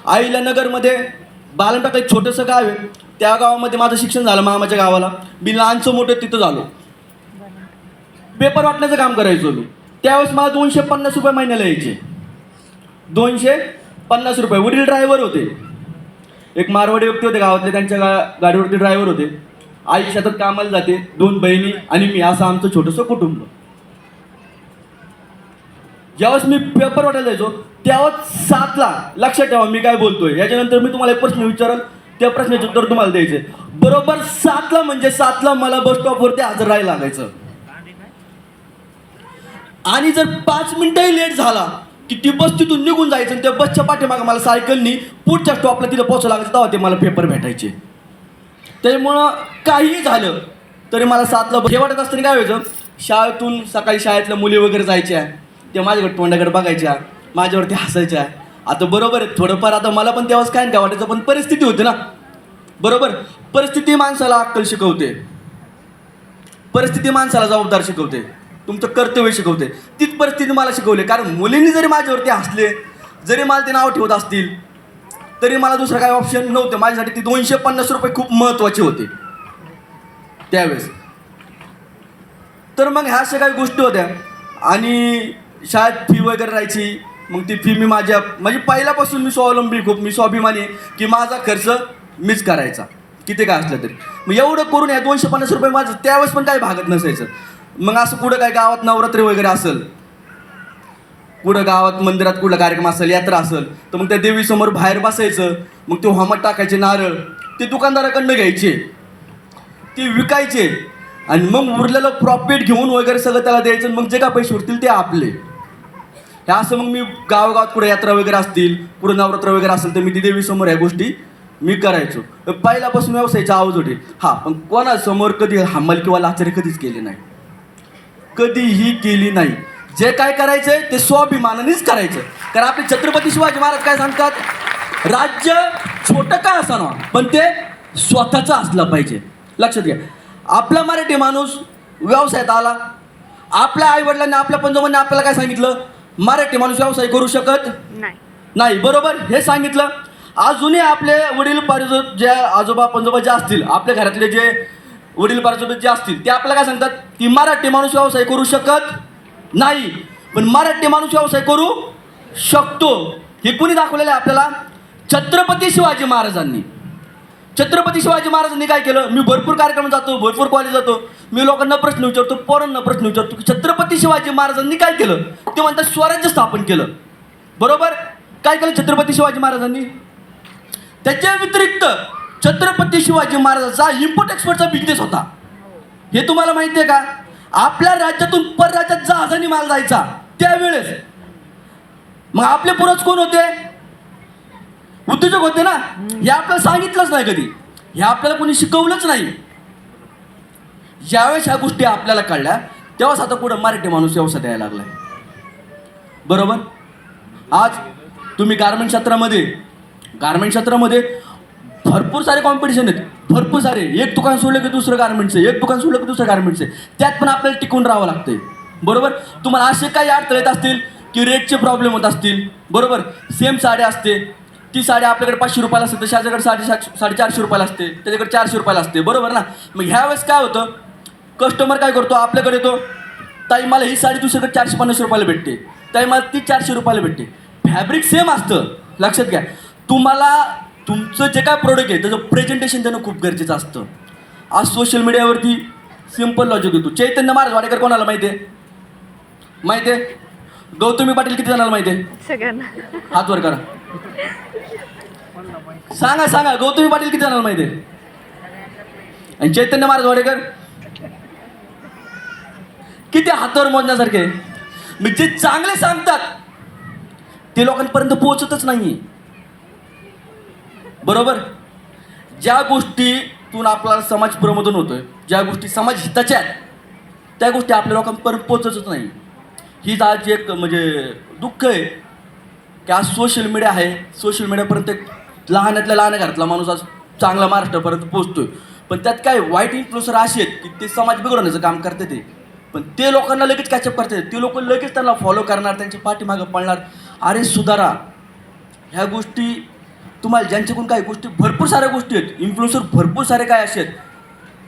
आईला नगरमध्ये बालंटाक एक छोटंसं गाव आहे. त्या गावामध्ये माझं शिक्षण झालं. मामाच्या गावाला मी लहानचं मोठं तिथं झालो. पेपर वाटण्याचं काम करायचो मी. त्यावेळेस मला 250 रुपये महिन्याला यायचे. 250 रुपये. वडील ड्रायव्हर होते. एक मारवाडी व्यक्ती होते गावातले, त्यांच्या गाडीवरती ड्रायव्हर होते. आई शेतात कामाला जाते, 2 बहिणी आणि मी, असं आमचं छोटंसं कुटुंब. ज्यावेळेस मी पेपर वाटायला जायचो त्यावेळेस 7ला, लक्षात ठेवा मी काय बोलतोय. याच्यानंतर मी तुम्हाला एक प्रश्न विचारल, त्या प्रश्नाचे उत्तर तुम्हाला द्यायचे. बरोबर 7ला म्हणजे 7ला मला बस स्टॉपवरती हजर राहायला लागायचं. आणि जर 5 मिनिटंही लेट झाला की ती बस तिथून निघून जायचं आणि त्या बसच्या पाठीमागे मला सायकलनी पुढच्या स्टॉपला तिथं पोहोचावं लागायचं, तेव्हा ते मला पेपर भेटायचे. त्यामुळं काहीही झालं तरी मला 7ला हे वाटत असताना काय व्हायचं, शाळेतून सकाळी शाळेतल्या मुली वगैरे जायच्या, त्या माझ्याकडे तोंडाकडे बघायच्या, माझ्यावरती हसायच्या. आता बरोबर आहे थोडंफार, आता मला पण तेव्हाच काय काय वाटायचं, पण परिस्थिती होती ना. बरोबर, परिस्थिती माणसाला अक्कल शिकवते, परिस्थिती माणसाला जबाबदार शिकवते, तुमचं कर्तव्य शिकवते. तीच परिस्थिती मला शिकवली. कारण मुलींनी जरी माझ्यावरती हसले, जरी मला ते नाव ठेवत असतील, तरी मला दुसरं काही ऑप्शन नव्हतं. माझ्यासाठी ती 250 रुपये खूप महत्त्वाचे होते त्यावेळेस. तर मग ह्या अशा काही गोष्टी होत्या. आणि शाळेत फी वगैरे राहायची. मग ती फी मी म्हणजे पहिल्यापासून मी स्वावलंबी, खूप मी स्वाभिमानी आहे की माझा खर्च मीच करायचा किती काय असलं तरी. मग एवढं करून या 250 रुपये माझं त्यावेळेस पण काही भागत नसायचं. मग असं कुठं काय गावात नवरात्री वगैरे असेल, कुठं गावात मंदिरात कुठला कार्यक्रम असेल, यात्रा असेल, तर मग त्या देवीसमोर बाहेर बसायचं. मग ते होमात टाकायचे नारळ, ते दुकानदाराकडनं घ्यायचे, ते विकायचे आणि मग उरलेलं प्रॉफिट घेऊन वगैरे सगळं त्याला द्यायचं. मग जे काय पैसे उरतील ते आपले. हे असं मग मी गावागावात कुठं यात्रा वगैरे असतील, कुठं नवरात्र वगैरे असेल तर मी ती देवीसमोर ह्या गोष्टी मी करायचो. पहिल्यापासून व्यवसायाची आवड होती. पण कोणासमोर कधी हमाल किंवा लाचारी कधीच केली नाही, कधीही केली नाही. जे काय करायचंय ते स्वाभिमानानेच करायचं. कारण आपले छत्रपती शिवाजी महाराज काय सांगतात, राज्य छोटं का असावं पण ते स्वतःचं असलं पाहिजे. लक्षात घ्या, आपला मराठी माणूस व्यवसायात आला. आपल्या आईवडिलांनी, आपल्या पंजोबांनी आपल्याला काय सांगितलं, मराठी माणूस व्यवसाय करू शकत नाही. बरोबर, हे सांगितलं. अजूनही आपले वडील पारिजोत जे आजोबा पंजोबा जे असतील, आपल्या घरातले जे वडील पारिजोत जे असतील, ते आपल्याला काय सांगतात की मराठी माणूस व्यवसाय करू शकत नाही, पण मराठी माणूस व्यवसाय करू शकतो. हे कुणी दाखवलेलं आहे आपल्याला, छत्रपती शिवाजी महाराजांनी. छत्रपती शिवाजी महाराजांनी काय केलं, मी भरपूर कार्यक्रम जातो, भरपूर कॉलेज जातो, मी लोकांना प्रश्न विचारतो, पोरांना प्रश्न विचारतो की छत्रपती शिवाजी महाराजांनी काय केलं. ते म्हणतात स्वराज्य स्थापन केलं. बरोबर, काय केलं छत्रपती शिवाजी महाराजांनी. त्याच्या व्यतिरिक्त छत्रपती शिवाजी महाराजांचा इम्पोर्ट एक्सपोर्टचा बिझनेस होता. हे तुम्हाला माहिती आहे का. आपल्या राज्यातून परराज्यात जहाजाने माल जायचा त्यावेळेस. मग आपले पूर्वज कोण होते, उद्योजक होते ना. हे आपल्याला सांगितलंच नाही कधी, हे आपल्याला कोणी शिकवलंच नाही. ज्यावेळेस ह्या गोष्टी आपल्याला कळल्या तेव्हाच आता पुढं मराठी माणूस व्यवसाय द्यायला लागलाय. बरोबर, आज तुम्ही गारमेंट क्षेत्रामध्ये भरपूर सारे कॉम्पिटिशन आहेत, भरपूर सारे. एक दुकान सोडलं की दुसरं गारमेंटचं, एक दुकान सोडलं की दुसरं गारमेंटचं. त्यात पण आपल्याला टिकून राहावं लागतंय. बरोबर, तुम्हाला असे काही अडथळे येत असतील की रेटचे प्रॉब्लेम होत असतील. बरोबर, सेम साडी असते, ती साडी आपल्याकडे 500 रुपयाला असते, त्याच्याकडे 450 रुपयाला असते, त्याच्याकडे 400 रुपयाला असते. बरोबर ना. मग ह्यावेळेस काय होतं, कस्टमर काय करतो, आपल्याकडे येतो, ताई मला ही साडी दुसरीकडे 450 रुपयाला भेटते, ताई मला ती 400 रुपयाला भेटते. फॅब्रिक सेम असतं. लक्षात घ्या, तुम्हाला तुमचं जे काय प्रोडक्ट आहे त्याचं प्रेझेंटेशन देणं खूप गरजेचं असतं. आज सोशल मीडियावरती सिम्पल लॉजिक येतो. चैतन्य महाराज वाडेकर कोणाला माहिती आहे, गौतमी पाटील किती जणांना माहिती आहे, सगळ्यांना हात वर करा, सांगा गौतमी पाटील किती जणांना माहिती आहे, आणि चैतन्य महाराज वाडेकर किती हातावर मोजण्यासारखे. मग जे चांगले सांगतात ते लोकांपर्यंत पोहोचतच नाही. बरोबर, ज्या गोष्टीतून आपल्याला समाज प्रबोधन होतोय, ज्या गोष्टी समाज हिताच्या आहेत, त्या गोष्टी आपल्या लोकांपर्यंत पोहोचतच नाही. हीच आज एक म्हणजे दुःख आहे की आज सोशल मीडिया आहे. सोशल मीडियापर्यंत लहानातल्या लहान घरातला माणूस आज चांगला महाराष्ट्रापर्यंत पोहोचतोय. पण त्यात काय वाईट इन्फ्लुएन्सर असे आहेत की ते समाज बिघडवण्याचं काम करते ते. पण ते लोकांना लगेच कॅचअप करतात. ते लोक लगेच त्यांना फॉलो करणार, त्यांच्या पाठीमागं पळणार. अरे सुधारा, ह्या गोष्टी तुम्हाला ज्यांच्याकडून काही गोष्टी भरपूर साऱ्या गोष्टी आहेत, इन्फ्लुएन्सर भरपूर सारे काय असे आहेत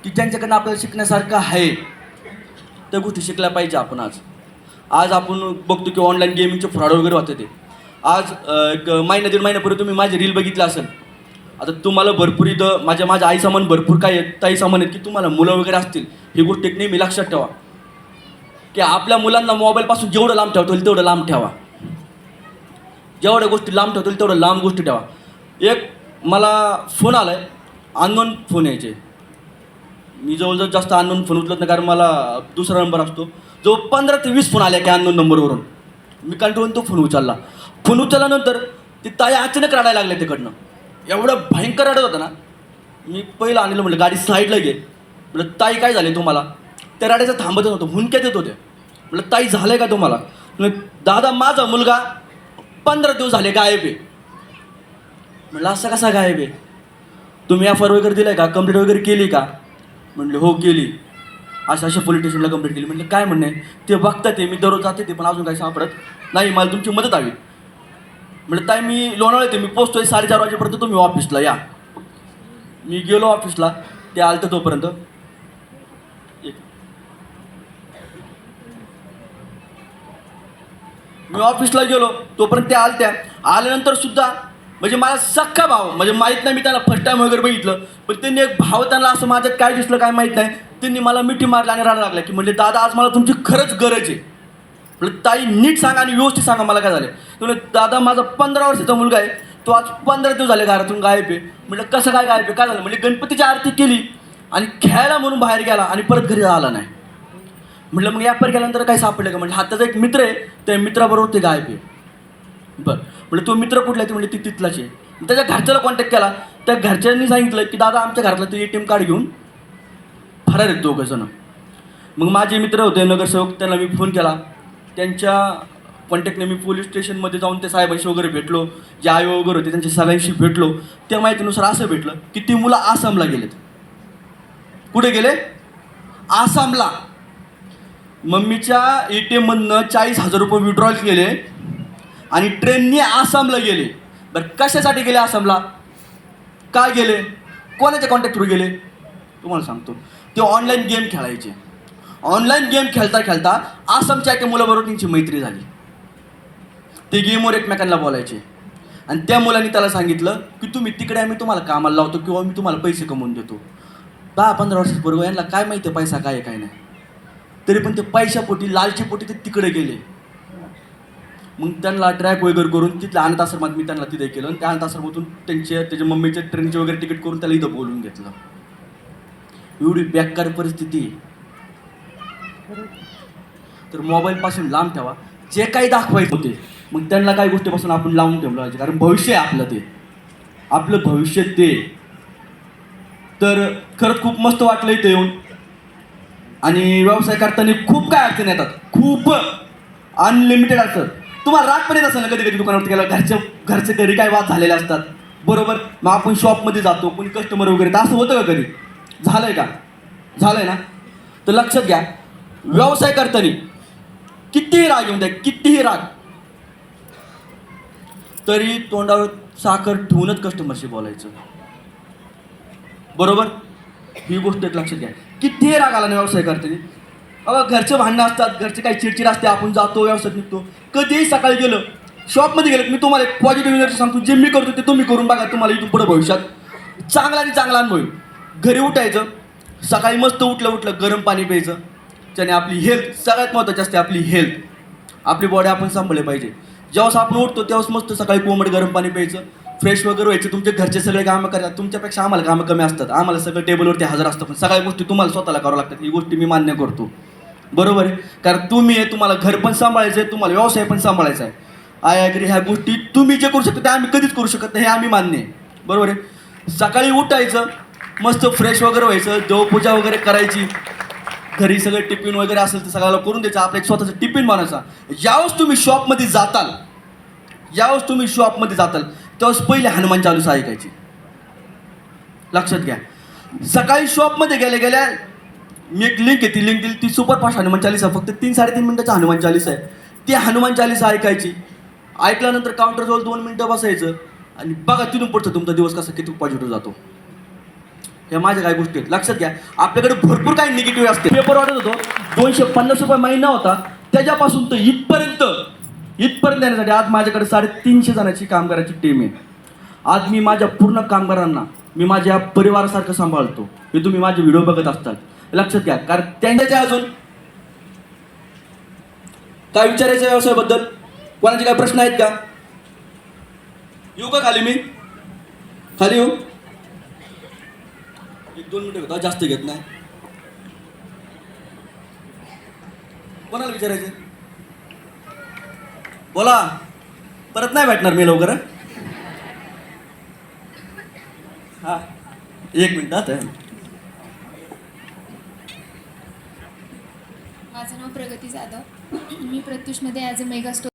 की ज्यांच्याकडनं आपल्याला शिकण्यासारखं आहे, त्या गोष्टी शिकल्या पाहिजे आपण. आज आपण बघतो की ऑनलाईन गेमिंगचे फ्रॉड वगैरे होते ते. आज एक महिना 1.5 महिन्यापूर्वी तुम्ही माझी रील बघितली असेल. आता तुम्हाला भरपूर इथं माझ्या आई सामान भरपूर काय आहेत, ताई सामान आहेत की तुम्हाला मुलं वगैरे असतील, ही गोष्ट एक नेहमी लक्षात ठेवा की आपल्या मुलांना मोबाईलपासून जेवढं लांब ठेवता येईल तेवढं लांब ठेवा. जेवढ्या गोष्टी लांब ठेवता येईल तेवढं लांब गोष्टी ठेवा. एक मला फोन आला आहे, अननोन फोन यायचे. मी जवळजवळ जास्त अननोन फोन उचलत नाही, कारण मला दुसरा नंबर असतो. जो 15 ते 20 फोन आले की अननोन नंबरवरून. मी कंटिन्यू तो फोन उचलला. फोन उचलल्यानंतर ती ताई अचानक रडायला लागल्या तिकडनं. एवढं भयंकर रडत होतं ना. मी पहिलं आणलं, म्हटलं गाडी साईडला घे. म्हटलं ताई काय झाले तुम्हाला? त्या रडायचं थांबत नव्हतं, हुंक्यात येत होत्या. म्हटलं ताई झालं का तुम्हाला? म्हटलं दादा माझा मुलगा 15 दिवस झाले गायब आहे. म्हटलं असं कसा गायब आहे? तुम्ही FR वगैरे दिलं आहे का? कंप्लेंट वगैरे केली का? म्हटलं हो केली. अशा पोलीस स्टेशनला कंप्लेंट केली. म्हटलं काय म्हणणे? ते बघतात ते, मी दररोज जाते ते, पण अजून काही सापडत नाही, मला तुमची मदत हवी. म्हटलं ताई मी लोणावळा येते, मी पोचतोय 4:30 वाजेपर्यंत, तुम्ही ऑफिसला या. मी गेलो ऑफिसला, ते आलं तोपर्यंत मी ऑफिसला गेलो तोपर्यंत ते आलत्या. आल्यानंतर सुद्धा म्हणजे मला सख्खा भाव, म्हणजे माहीत नाही, मी त्यांना फर्स्ट टाईम वगैरे बघितलं, पण त्यांनी एक भाव, त्यांना असं माझ्यात काय दिसलं काय माहीत नाही, त्यांनी मला मिठी मारली आणि रडायला लागला की म्हणजे दादा आज मला तुमची खरंच गरज आहे. म्हटलं ताई नीट सांगा आणि व्यवस्थित सांगा मला काय झालं. तुम्ही दादा माझा 15 वर्षाचा मुलगा आहे, तो आज 15 दिवस झाले घरातून गायब आहे. म्हटलं कसं काय गायब आहे, काय झालं? म्हणजे गणपतीची आरती केली आणि खेळायला म्हणून बाहेर गेला आणि परत घरी आला नाही. म्हटलं मग यापर गेल्यानंतर काय सापडलं का? म्हटलं हाताचा एक मित्र आहे, त्या मित्राबरोबर ते गायब आहे. बरं, म्हटलं तो मित्र कुठला आहे? ते म्हणजे ती तिथलाच आहे. त्याच्या घरच्याला कॉन्टॅक्ट केला. त्या घरच्यांनी सांगितलं की दादा आमच्या घरातलं ते ATM कार्ड घेऊन फरार आहेत दोघंजणं. मग माझे मित्र होते नगरसेवक, त्यांना मी फोन केला. त्यांच्या कॉन्टॅक्टने मी पोलीस स्टेशनमध्ये जाऊन ते साहेबांशी वगैरे भेटलो, जे आई वगैरे होते त्यांच्या सगळ्यांशी भेटलो. त्या माहितीनुसार असं भेटलं की ती मुलं आसामला गेलेत. कुठे गेले? आसामला. मम्मीच्या ATMमधनं 40,000 रुपये विड्रॉल केले आणि ट्रेनने आसामला गेले. बरं कशासाठी गेले आसामला? काय गेले? कोणाच्या कॉन्टॅक्ट थ्रू गेले? तुम्हाला सांगतो. ते ऑनलाईन गेम खेळायचे. ऑनलाईन गेम खेळता खेळता आसामच्या एका मुलाबरोबर त्यांची मैत्री झाली. ते गेमवर एकमेकांना बोलायचे आणि त्या मुलांनी त्याला सांगितलं की तुम्ही तिकडे, आम्ही तुम्हाला कामाला लावतो किंवा मी तुम्हाला पैसे कमवून देतो. 10-15 वर्षाचं पोरगं, यांना काय माहिती आहे पैसा काय आहे काय नाही. तरी पण ते पैशापोटी, लालचीपोटी ते तिकडे गेले. मग त्यांना ट्रॅक वगैरे करून तिथल्या अनाथ आश्रमात मी त्यांना तिथे केलं आणि त्या अनाथ आश्रमातून त्याच्या मम्मीचे ट्रेनचे वगैरे तिकीट करून त्याला इथं बोलून घेतलं. एवढी बेकार परिस्थिती. तर मोबाईलपासून लांब ठेवा. जे काही दाखवायचं होते मग त्यांना काही गोष्टीपासून आपण लावून ठेवलं पाहिजे, कारण भविष्य आहे आपलं, ते आपलं भविष्य ते. तर खरंच खूप मस्त वाटलं इथे येऊन. आणि व्यवसाय करताना खूप काय अडचणी येतात, खूप अनलिमिटेड असतं. तुम्हाला राग पण येत असेल ना कधी कधी दुकानावरती गेला, घरचे घरी काय वाद झालेले असतात, बरोबर. मग आपण शॉपमध्ये जातो, कोणी कस्टमर वगैरे, तर असं होतं का कधी? झालंय का? झालंय ना? तर लक्षात घ्या, व्यवसाय करताना कितीही राग येऊन द्या, कितीही राग, तरी तोंडावर साखर ठेवूनच कस्टमरशी बोलायचं, बरोबर. ही गोष्ट एक लक्षात घ्या. कितीही राग आला ना व्यवसाय करताना, अगं घरचे भांडणं असतात, घरचे काही चिडचिड असते, आपण जातो व्यवसायात निघतो. कधीही सकाळी गेलं, शॉपमध्ये गेलं, मी तुम्हाला एक पॉझिटिव्ह एनर्जी सांगतो, जे मी करतो ते तुम्ही करून बघा, तुम्हाला इथून पुढे भविष्यात चांगला आणि चांगला अनुभव होईल. घरी उठायचं, सकाळी मस्त उठलं गरम पाणी प्यायचं, त्याने आपली हेल्थ, सगळ्यात महत्त्वाची असते आपली हेल्थ, आपली बॉडी आपण सांभाळली पाहिजे. जेव्हा आपण उठतो तेव्हाच मस्त सकाळी कोमट गरम पाणी प्यायचं, फ्रेश वगैरे व्हायचं. तुमचे घरचे सगळे कामं करतात, तुमच्यापेक्षा आम्हाला कामं कमी असतात, आम्हाला सगळं टेबलवरती हजर असतं, पण सगळ्या गोष्टी तुम्हाला स्वतःला करावं लागतात. ही गोष्टी मी मान्य करतो, बरोबर आहे. कारण तुम्ही आहे, तुम्हाला घर पण सांभाळायचं आहे, तुम्हाला व्यवसाय पण सांभाळायचा आहे. I agree. ह्या गोष्टी तुम्ही जे करू शकता ते आम्ही कधीच करू शकत नाही, हे आम्ही मान्य आहे, बरोबर आहे. सकाळी उठायचं, मस्त फ्रेश वगैरे व्हायचं, देवपूजा वगैरे करायची, घरी सगळं टिफिन वगैरे असेल तर सगळ्याला करून द्यायचं, आपलं एक स्वतःचं टिफिन बनवायचा. ज्यावेळेस तुम्ही शॉपमध्ये जाताल, त्यावेळेस पहिले हनुमान चालीसा ऐकायची. लक्षात घ्या. सकाळी शॉपमध्ये गेल्या मी एक लिंक आहे, ती लिंक दिली, ती सुपरफास्ट हनुमान चालीसा, फक्त 3-3.5 मिनिटाचा हनुमान चालीसा आहे. ती हनुमान चालीसा ऐकायची. ऐकल्यानंतर काउंटरजवळ 2 मिनिटं बसायचं आणि बघा तिथून पुढचा तुमचा दिवस कसा किती पॉझिटिव्ह जातो. ह्या माझ्या काही गोष्टी आहेत, लक्षात घ्या. आपल्याकडे भरपूर काही निगेटिव्ह असते. पेपर वाटत होतो, 250 रुपये महिना होता, त्याच्यापासून तर इथपर्यंत येण्यासाठी आज माझ्याकडे 350 जणांची कामगाराची टीम आहे. आज मी माझ्या पूर्ण कामगारांना मी माझ्या परिवारासारखं सांभाळतो. हे तुम्ही माझे व्हिडिओ बघत असतात, लक्षात घ्या. कारण त्यांच्या अजून काय विचारायचं व्यवसायाबद्दल, कोणाचे काय प्रश्न आहेत का? येऊ का खाली? मी खाली येऊ? 1-2 मिनिटं घेतो, जास्त घेत नाही. कोणाला विचारायचं? बोला, परत नाही भेटणार मी लवकर. हा 1 मिनिट आता. माझं नाव प्रगती जाधव. मी प्रत्युषमध्ये ॲज अ मेगा स्टोर